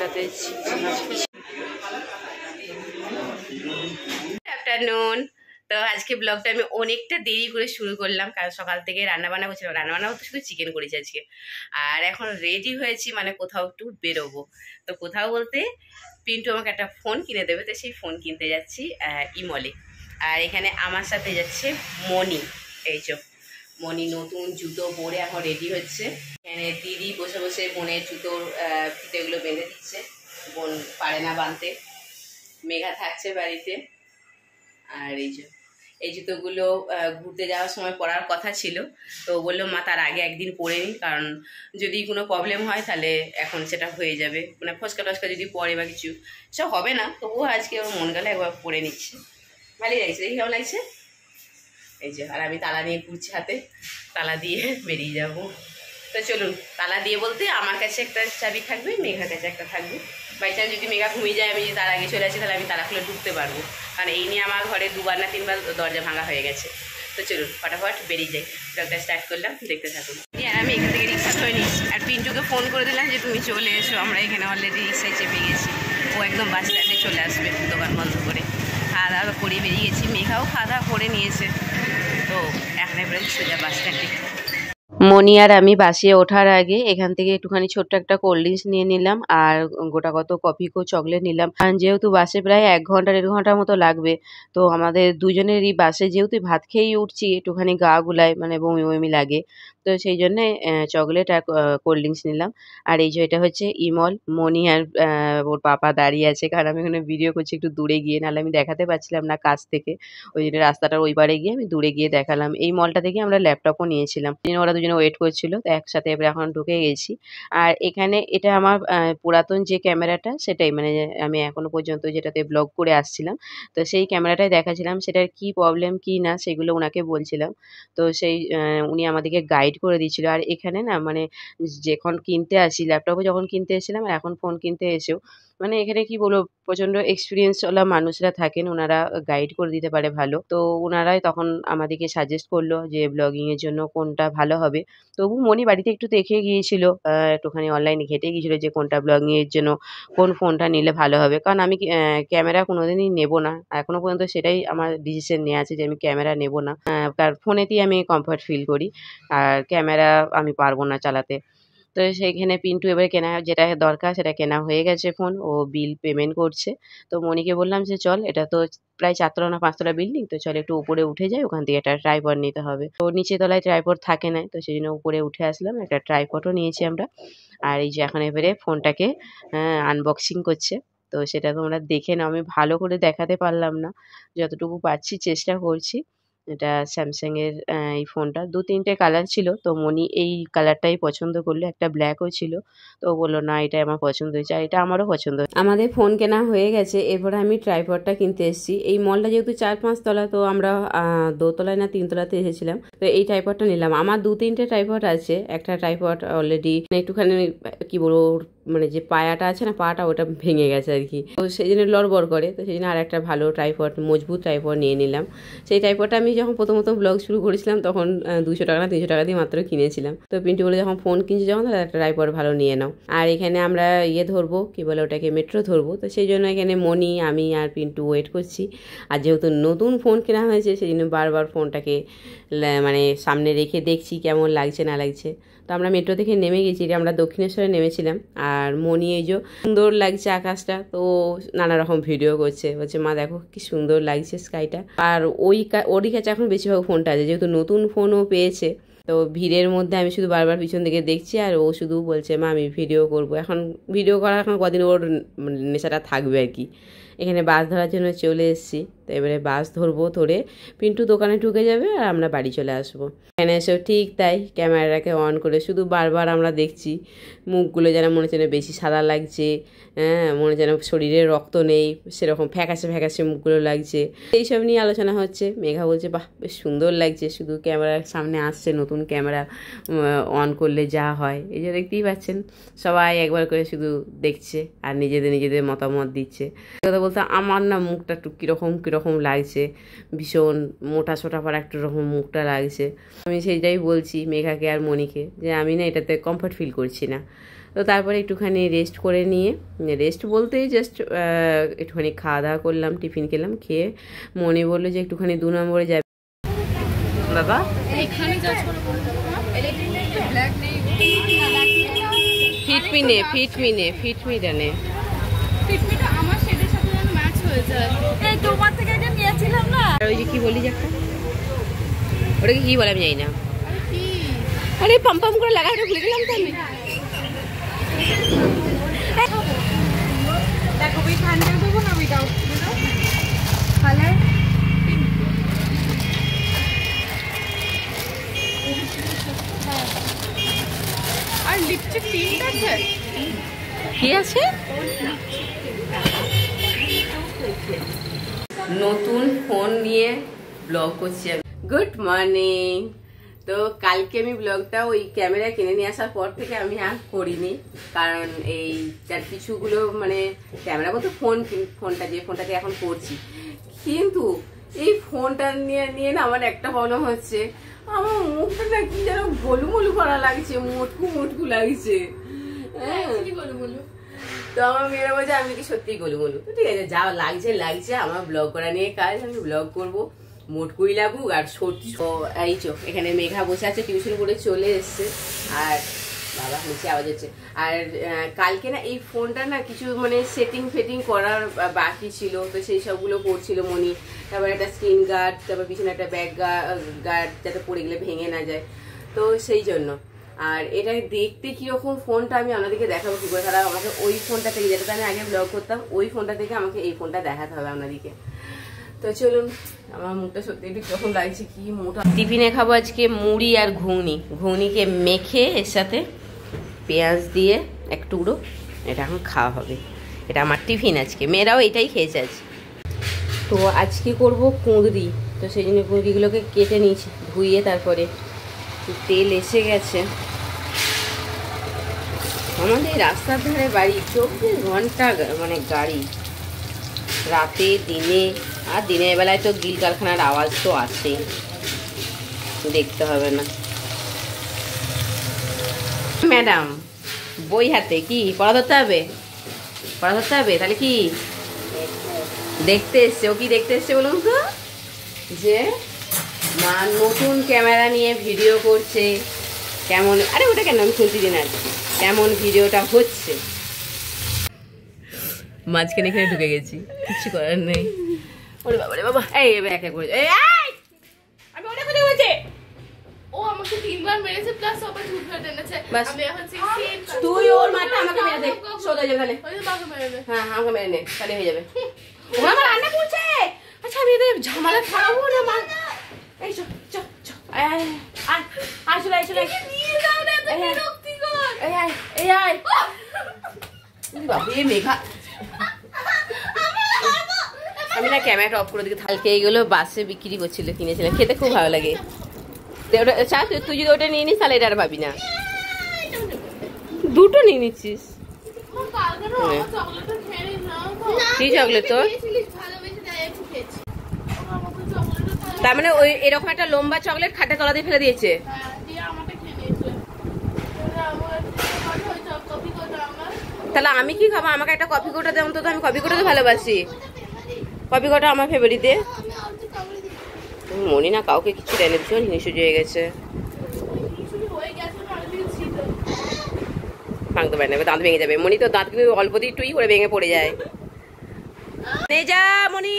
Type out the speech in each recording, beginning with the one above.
সাথে আফটারনুন। তো আজকে ব্লগটা আমি অনেকটা দেরি করে শুরু করলাম, কারণ সকাল থেকে রান্নাবান্না করছিলাম। রান্নাবান্না হতে শুধু চিকেন করেছি আজকে। আর এখন রেডি হয়েছি, মানে কোথাও একটু বেরোবো। তো কোথাও বলতে পিন্টু আমাকে একটা ফোন কিনে দেবে, তো সেই ফোন কিনতে যাচ্ছি ইমলে। আর এখানে আমার সাথে যাচ্ছে মনি। এই যে মনি নতুন জুতো পরে এখন রেডি হচ্ছে। এখানে দিদি বসে বসে বোনের জুতোর ফিতেগুলো বেঁধে দিচ্ছে, বোন পারে না বাঁধতে। মেঘা থাকছে বাড়িতে। আর এই জুতোগুলো ঘুরতে যাওয়ার সময় পরার কথা ছিল, তো বললো মা তার আগে একদিন পরে নিই, কারণ যদি কোনো প্রবলেম হয় তাহলে এখন সেটা হয়ে যাবে, মানে ফসকা টসকা যদি পরে বা কিছু সব হবে না। তবুও আজকে ওর মন গেলে একবার পরে নিচ্ছে। ভালোই লাগছে, দেখি কেমন লাগছে। এই যে আর আমি তালা নিয়ে ঘুরছি হাতে, তালা দিয়ে বেরিয়ে যাব। তো চলুন, তালা দিয়ে বলতে আমার কাছে একটা চাবি থাকবে, মেঘার কাছে একটা থাকবে। বাই চান্স যদি মেঘা ঘুমিয়ে যায়, আমি যদি তার আগে চলে আসি, তাহলে আমি তালা খুলে ঢুকতে পারবো, কারণ এই নিয়ে আমার ঘরে 2বার না 3বার দরজা ভাঙা হয়ে গেছে। তো চলুন ফটাফট বেরিয়ে যাই। ব্লগটা স্টার্ট করলাম, দেখতে থাকুন। আর আমি এখান থেকে রিক্সা ধরে নিস, আর পিন্টুকে ফোন করে দিলাম যে তুমি চলে এসো, আমরা এখানে অলরেডি রিক্সায় চেপে গেছি। ও একদম বাস স্ট্যান্ডে চলে আসবে দোকান বন্ধ করে। খাওয়া দাওয়া করে বেরিয়ে গেছি, মেঘাও খাওয়া দাওয়া করে নিয়েছে। তো এখন এবারে সোজা বাস স্ট্যান্ডে। মনি আর আমি বাসে ওঠার আগে এখান থেকে একটুখানি ছোট্ট একটা কোল্ড ড্রিঙ্কস নিয়ে নিলাম, আর গোটা কত কফি কো চকলেট নিলাম। কারণ যেহেতু বাসে প্রায় 1-1.5 ঘন্টার মতো লাগবে, তো আমাদের দুজনেরই বাসে যেহেতু ভাত খেয়েই উঠছি, একটুখানি গা গুলায়, মানে বমি বমি লাগে। তো সেই জন্যে চকলেট আর কোল্ড ড্রিঙ্কস নিলাম। আর এই যে এটা হচ্ছে ইমল। মনি আর ওর পাপা দাঁড়িয়ে আছে, কারণ আমি এখানে ভিডিও করছি একটু দূরে গিয়ে, নাহলে আমি দেখাতে পারছিলাম না কাছ থেকে। ওই জন্য রাস্তাটার ওই পারে গিয়ে আমি দূরে গিয়ে দেখালাম। এই মলটা থেকে আমরা ল্যাপটপও নিয়েছিলাম। ওরা দুজনে ওয়েট করছিল, তো একসাথে এবার এখন ঢুকে গেছি। আর এখানে এটা আমার পুরাতন যে ক্যামেরাটা, সেটাই, মানে আমি এখনো পর্যন্ত যেটাতে ব্লগ করে আসছিলাম, তো সেই ক্যামেরাটাই দেখাচ্ছিলাম। সেটার কি প্রবলেম কি না সেগুলো ওনাকে বলছিলাম। তো সেই উনি আমাদেরকে গাইড করে দিচ্ছিল। আর এখানে না, মানে যখন কিনতে আসি, ল্যাপটপও যখন কিনতে এসেছিলাম আর এখন ফোন কিনতে এসেও, মানে এখানে কি বলবো, প্রচন্ড এক্সপিরিয়েন্স ওলা মানুষরা থাকেন, ওনারা গাইড করে দিতে পারে ভালো। তো ওনারাই তখন আমাদেরকে সাজেস্ট করলো যে ব্লগিং এর জন্য কোনটা ভালো হবে। তবু মনি বাড়িতে একটু দেখে গিয়েছিল, একটুখানি অনলাইনে ঘেটে গিয়েছিল যে কোনটা ব্লগিং এর জন্য কোন ফোনটা নিলে ভালো হবে। কারণ আমি ক্যামেরা কোনোদিনই নেব না, এখনো পর্যন্ত সেটাই আমার ডিসিশন নেওয়া আছে যে আমি ক্যামেরা নেব না। কারণ ফোনেতেই আমি কমফর্ট ফিল করি, আর ক্যামেরা আমি পারবো না চালাতে। তো সেইখানে পিন্টু এবারে কেনা যেটা দরকার সেটা কেনা হয়ে গেছে ফোন, ও বিল পেমেন্ট করছে। তো মনিকে বললাম যে চল, এটা তো প্রায় 4 তলা না 5 তলা বিল্ডিং, তো চল একটু উপরে উঠে যাই, ওখান থেকে একটা ট্রাইপড নিতে হবে। তো নিচে তলায় ট্রাইপড থাকে না, তো সেই জন্য উপরে উঠে আসলাম, একটা ট্রাইপডও নিয়েছি আমরা। আর এই যে এখন এবারে ফোনটাকে আনবক্সিং করছে। তো সেটা তোমরা দেখে নাও, আমি ভালো করে দেখাতে পারলাম না, যতটুকু পারছি চেষ্টা করছি। এটা স্যামসাং এর এই ফোনটা 2-3টে কালার ছিল, তো মনি এই কালারটাই পছন্দ করলো, একটা ব্ল্যাকও ছিল। তো ও বললো না এটা আমার পছন্দ হয়েছে, আর এটা আমারও পছন্দ। আমাদের ফোন কেনা হয়ে গেছে, এরপরে আমি ট্রাইপডটা কিনতে এসেছি। এই মলটা যেহেতু 4-5 তলা, তো আমরা 2 তলায় না 3 তলাতে এসেছিলাম। তো এই ট্রাইপডটা নিলাম। আমার 2-3টে ট্রাইপড আছে, একটা ট্রাইপড অলরেডি একটুখানি কি বলবো, মানে যে পায়াটা আছে না, পাটা ওটা ভেঙে গেছে আর কি, তো সেই জন্য লড়বড় করে। তো সেই জন্য আর একটা ভালো ট্রাইপড, মজবুত ট্রাইপড নিয়ে নিলাম। সেই ট্রাইপডটা আমি যখন প্রথমত ব্লগ শুরু করেছিলাম, তখন 200 টাকা না 300 টাকা দিয়ে মাত্র কিনেছিলাম। তো পিন্টু বলে যখন ফোন কিনছি যখন, তাহলে একটা ট্রাইপড ভালো নিয়ে নাও। আর এখানে আমরা ধরবো, কি বলে ওটাকে, মেট্রো ধরবো। তো সেই জন্য এখানে মনি, আমি আর পিন্টু ওয়েট করছি। আর যেহেতু নতুন ফোন কেনা হয়েছে, সেই জন্য বারবার ফোনটাকে মানে সামনে রেখে দেখছি কেমন লাগছে না লাগছে। তো আমরা মেট্রো থেকে নেমে গেছি, আমরা দক্ষিণেশ্বরে নেমেছিলাম। আর মনি এই যে সুন্দর লাগছে আকাশটা, তো নানা রকম ভিডিও করছে, বলছে মা দেখো কি সুন্দর লাগছে স্কাইটা। আর ওরই কাছে এখন বেশিরভাগ ফোনটা আছে, যেহেতু নতুন ফোনও পেয়েছে। তো ভিড়ের মধ্যে আমি শুধু বারবার পিছন দিকে দেখছি, আর ও শুধু বলছে মা আমি ভিডিও করব। এখন ভিডিও করার এখন কদিন ওর নেশাটা থাকবে আর কি। এখানে বাস ধরার জন্য চলে এসেছি। তো এবারে বাস ধরবো, ধরে পিন্টু দোকানে ঢুকে যাবে আর আমরা বাড়ি চলে আসবো। এখানে এসেও ঠিক তাই, ক্যামেরাটাকে অন করে শুধু বারবার আমরা দেখছি মুখগুলো যেন মনে হচ্ছে বেশি সাদা লাগছে, হ্যাঁ মনে যেন শরীরে রক্ত নেই, সেরকম ফ্যাকাশে ফ্যাকাশে মুখগুলো লাগছে। এইসব নিয়ে আলোচনা হচ্ছে। মেঘা বলছে বাহ বেশ সুন্দর লাগছে, শুধু ক্যামেরার সামনে আসছে, নতুন ক্যামেরা অন করলে যা হয়। এই যে দেখতেই পাচ্ছেন, সবাই একবার করে শুধু দেখছে আর নিজেদের মতামত দিচ্ছে। কথা বলতে আমার না মুখটা একটু কীরকম লাগছে, ভীষণ মোটা সোটা পাড়া একটা রকম মুখটা লাগছে। আমি সেইটাই বলছি মেঘাকে আর মনিকে, যে আমি না এটাতে কমফর্ট ফিল করছি না। তো তারপরে একটুখানি রেস্ট করে নিয়ে, রেস্ট বলতেই জাস্ট একটুখানি খাওয়া দাওয়া করলাম, টিফিন খেলাম, খেয়ে মনে বললো যে একটুখানি 2 নম্বরে যাবে। বাবা ফিটমিটা নে ওই যে কি বলি যে একটা ওটাকে কি বলে আমি জানি না। আরে পাম পাম করে লাগা ভুলে গেলাম তো আমি। আর লিপস্টিক 3টা আছে। কি আছে? নতুন ফোন নিয়ে ব্লগ করছি আমি। Good morning. তো কালকে আমি ব্লগটা ওই ক্যামেরা কিনে নিয়ে আসার পর থেকে আমি আর করিনি, কারণ এই যার কিছুগুলো মানে ক্যামেরা বলতে ফোনটা যে ফোনটাকে এখন করছি, কিন্তু এই ফোনটা নিয়ে না আমার একটা প্রবলেম হচ্ছে, আমার মুখটা না কি যেন গোলুমলু করা লাগছে, মোটকু লাগছে। তো আমার মেয়েরা বলছে আমি কি সত্যিই গোলুমলু। তো ঠিক আছে, যা লাগছে আমার ব্লগ করা নিয়ে কাজ, আমি ব্লগ করবো, মোটকুই লাগুক আর সত্যি। এই চোখ এখানে মেঘা বসে আছে, টিউশন করে চলে এসছে, আর বাবা নিচে আওয়াজ হচ্ছে। আর কালকে না এই ফোনটা না কিছু মানে সেটিং করার বাকি ছিল, তো সেই সবগুলো করছিল মনি। তারপর একটা স্ক্রিন গার্ড, তারপর পিছনে একটা ব্যাক গার্ড যাতে পড়ে গেলে ভেঙে না যায়, তো সেই জন্য। আর এটা দেখতে কিরকম ফোনটা আমি আপনাদেরকে দেখাবো কি করে, তারা আমাকে ওই ফোনটা থেকে, যেটাতে আমি আগে ব্লগ করতাম, ওই ফোনটা থেকে আমাকে এই ফোনটা দেখাতে হবে আপনাদেরকে। তো চলুন, আমার মুখটা সত্যি একটু কিরকম লাগছে, কি মোটা। টিফিনে খাবো আজকে মুড়ি আর ঘুগনিকে মেখে এর সাথে পেঁয়াজ দিয়ে এক টুকরো, এটা এখন খাওয়া হবে। এটা আমার টিফিন আজকে, মেয়েরাও এটাই খেয়েছে আজ। তো আজকে করব কুঁদরি, তো সেই জন্য কুঁদরিগুলোকে কেটে নিয়েছি, ধুইয়ে তারপরে তেল এসে গেছে। আমাদের রাস্তার ধারে বাড়ি, 24 ঘন্টা মানে গাড়ি, রাতে দিনে, আর দিনের বেলায় তো গিল কারখানার আওয়াজ তো আছেই, দেখতে হবে না। ম্যাডাম বই হাতে কি পড়া ধরতে হবে? তাহলে কি দেখতে এসছে? ও কি দেখতে এসছে বলুন তো? যে মা নতুন ক্যামেরা নিয়ে ভিডিও করছে, কেমন, আরে ওটা কেন আমি শুনতে দিন আর কেমন ভিডিওটা হচ্ছে। মাঝখানে এখানে ঢুকে গেছি, কিছু করার নেই। ওরে বাবা রে বাবা, এই এক করে আমি ওটা কোথায় বলছি? ও আমাকে 3বার মেরেছে, প্লাস আবার ঝুটঝাট এনেছে। আমি এখন তুই ওর মাথা আমাকে মেরে দে, সোজা যাবে তাহলে। ওই বাবা মেরে দে। হ্যাঁ আমাকে মেরে নে, তাহলে হয়ে যাবে। ও আমার রান্না করছে। আচ্ছা আমি এদের ঝামেলা খারাপ না মা। এই চল চল চল, আয় চলে নিয়ে যাও না, এত বিরক্তিকর। এই বাবা এই মেঘা, আমি না ক্যামেরাটা অফ করে দিকে। কালকে এইগুলো বাসে বিক্রি করছিল, কিনেছিলাম, খেতে খুব ভালো লাগে। তুই যদি ওটা নিয়ে নিস তাহলে এটা আর পাবি না। দুটো নিয়ে নিচ্ছিস? কি চকলেট তোর? তার মানে ওই এরকম একটা লম্বা চকলেট খাটে তলা দিয়ে ফেলে দিয়েছে। তাহলে আমি কি খাবো? আমাকে একটা কফি কোটা দেন তো, আমি কফি কোটা তো ভালোবাসি। কফি কোটা আমার ফেভারিট। মনি না কাউকে কিছু দেয়নি, ভীষণ হিংসুজ হয়ে গেছে। ভাঙতে পারে না, দাঁত ভেঙে যাবে। মনি তো দাঁত কিন্তু অল্প দিয়ে টুই করে ভেঙে পড়ে যায়। নে যা মনি,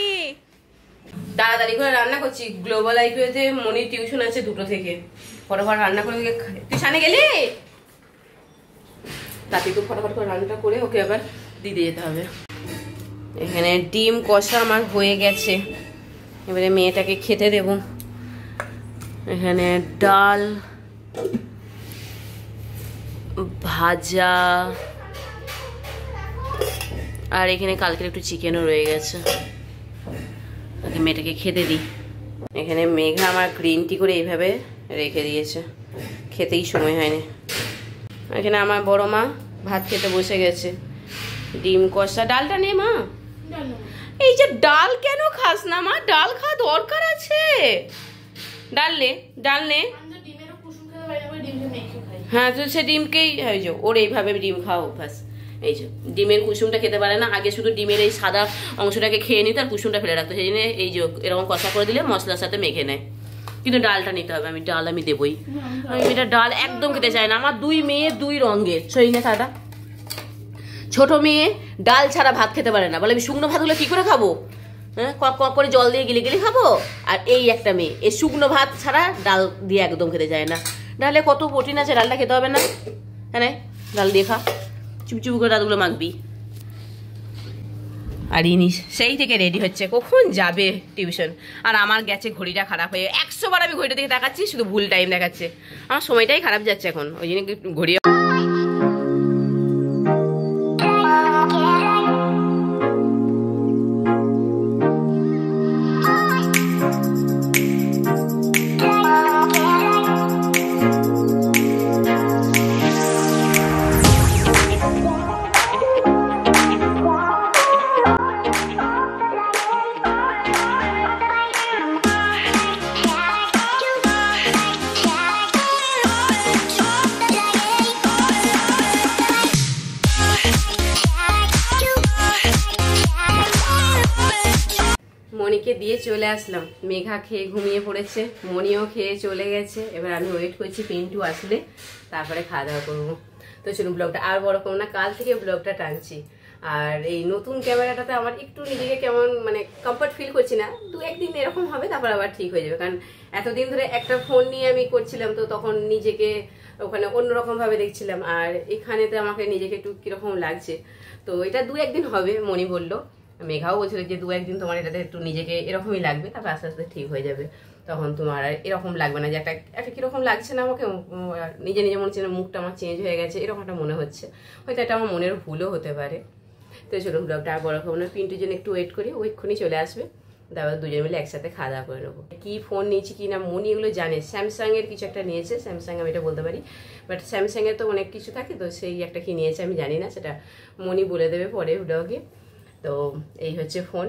তাড়াতাড়ি করে রান্না করছি। গ্লোবাল আইকিউতে মনি টিউশন আছে 2টো থেকে, ফটাফট রান্না করে তুই সামনে গেলি, তাতে তো ফটাফট করে রান্নাটা করে ওকে আবার দিতে যেতে হবে। এখানে ডিম কষা আমার হয়ে গেছে, এবারে মেয়েটাকে খেতে দেব। এখানে ডাল, ভাজা, আর এখানে কালকের একটু চিকেনও রয়ে গেছে। আগে মেয়েটাকে খেতে দিই। এখানে মেঘা আমার গ্রিন টি করে এইভাবে রেখে দিয়েছে, খেতেই সময় হয়নি। এখানে আমার বড় মা ভাত খেতে বসে গেছে। ডিম কষা, ডালটা নে মা। এই যে ডাল কেন খাস না মা? ডাল খাওয়া দরকার আছে। ডাল নে। হ্যাঁ, তো সে ডিমকেই এই যে ওর এইভাবে ডিম খাওয়া অভ্যাস। এই যে ডিমের কুসুমটা খেতে পারে না, আগে শুধু ডিমের এই সাদা অংশটাকে খেয়ে নিত আর কুসুমটা ফেলে রাখতো, সেই জন্য এই যে এরকম কষা করে দিলে মশলার সাথে মেখে নেয়। কিন্তু ডালটা নিতে হবে, আমি ডাল আমি দেবই। আমি এটা ডাল একদম খেতে চাই না। আমার 2 মেয়ে 2 রঙের। সইনে কাটা ছোট মেয়ে ডাল ছাড়া ভাত খেতে পারে না, বলে আমি শুকনো ভাতগুলো কি করে খাবো, হ্যাঁ কক করে জল দিয়ে গিলে গিলে খাবো। আর এই একটা মেয়ে এই শুকনো ভাত ছাড়া ডাল দিয়ে একদম খেতে চায় না। ডালে কত প্রোটিন আছে, ডালটা খেতে হবে না? হ্যাঁ ডাল দিয়ে খা, চুপচুপ করে ডালগুলো মাখবি। আর ইনি সেই থেকে রেডি হচ্ছে, কখন যাবে টিউশন। আর আমার গেছে ঘড়িটা খারাপ হয়ে, 100 বার আমি ঘড়িটা দিকে তাকাচ্ছি, শুধু ভুল টাইম দেখাচ্ছে। আমার সময়টাই খারাপ যাচ্ছে এখন, ওই জন্য ঘড়ি। মনিকে দিয়ে চলে আসলাম, মেঘা খেয়ে ঘুমিয়ে পড়েছে, মনিও খেয়ে চলে গেছে। এবার আমি ওয়েট করছি পিন্টু আসলে তারপরে খাওয়া দাওয়া করবো। তো চলুন ব্লগটা আর বড় করবো না, কাল থেকে ব্লগটা টানছি। আর এই নতুন ক্যামেরাটাতে আমার একটু নিজেকে কেমন মানে কমফর্ট ফিল করছি না, 2-1 দিন এরকম হবে, তারপর আবার ঠিক হয়ে যাবে। কারণ এতদিন ধরে একটা ফোন নিয়ে আমি করছিলাম, তো তখন নিজেকে ওখানে অন্যরকম ভাবে দেখছিলাম, আর এখানেতে আমাকে নিজেকে একটু কিরকম লাগছে। তো এটা 2-1 দিন হবে, মনি বললো, মেঘাও বলছিল যে 2-1 দিন তোমার এটাতে একটু নিজেকে এরকমই লাগবে, তারপর আস্তে আস্তে ঠিক হয়ে যাবে। তখন তোমার আর এরকম লাগবে না যে একটা কিরকম লাগছে না আমাকে, নিজে নিজে মনে হচ্ছে মুখটা আমার চেঞ্জ হয়ে গেছে, এরকম একটা মনে হচ্ছে। হয়তো এটা আমার মনের ভুলও হতে পারে। তো চলুন ব্লগটা আর বড় করবো না, পিন্টুর জন্য একটু ওয়েট করি, ওইক্ষুনি চলে আসবে, তারপর দুজন মিলে একসাথে খাওয়া দাওয়া করে নেবো। কি ফোন নিয়েছি কি না মনি এগুলো জানে, স্যামসাং এর কিছু একটা নিয়েছে, স্যামসাং আমি এটা বলতে পারি, বাট স্যামসাং এর তো অনেক কিছু থাকে, তো সেই একটা কি নিয়েছে আমি জানি না, সেটা মনি বলে দেবে পরে ব্লগে। তো এই হচ্ছে ফোন,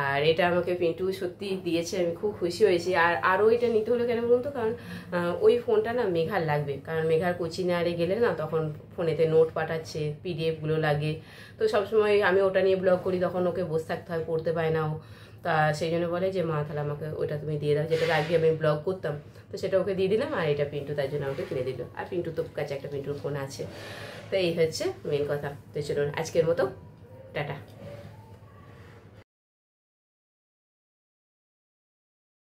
আর এটা আমাকে পিন্টু সত্যি দিয়েছে, আমি খুব খুশি হয়েছি। আর আরও এটা নিতে হলো কেন বলুন তো, কারণ ওই ফোনটা না মেঘার লাগবে, কারণ মেঘার কোচিংয়ে আরে গেলে না তখন ফোনেতে নোট পাঠাচ্ছে, পিডিএফগুলো লাগে, তো সবসময় আমি ওটা নিয়ে ব্লগ করি, তখন ওকে বসে থাকতে হয়, পড়তে পায় না ও। তা সেই জন্য বলে যে মা তাহলে আমাকে ওটা তুমি দিয়ে দাও, যেটা আগে আমি ব্লগ করতাম, তো সেটা ওকে দিয়ে দিলাম। আর এটা পিন্টু তার জন্য আমাকে কিনে দিল, আর পিন্টু তো কাছে একটা পিন্টুর ফোন আছে। তো এই হচ্ছে মেন কথা। তো চলুন আজকের মতো টাটা।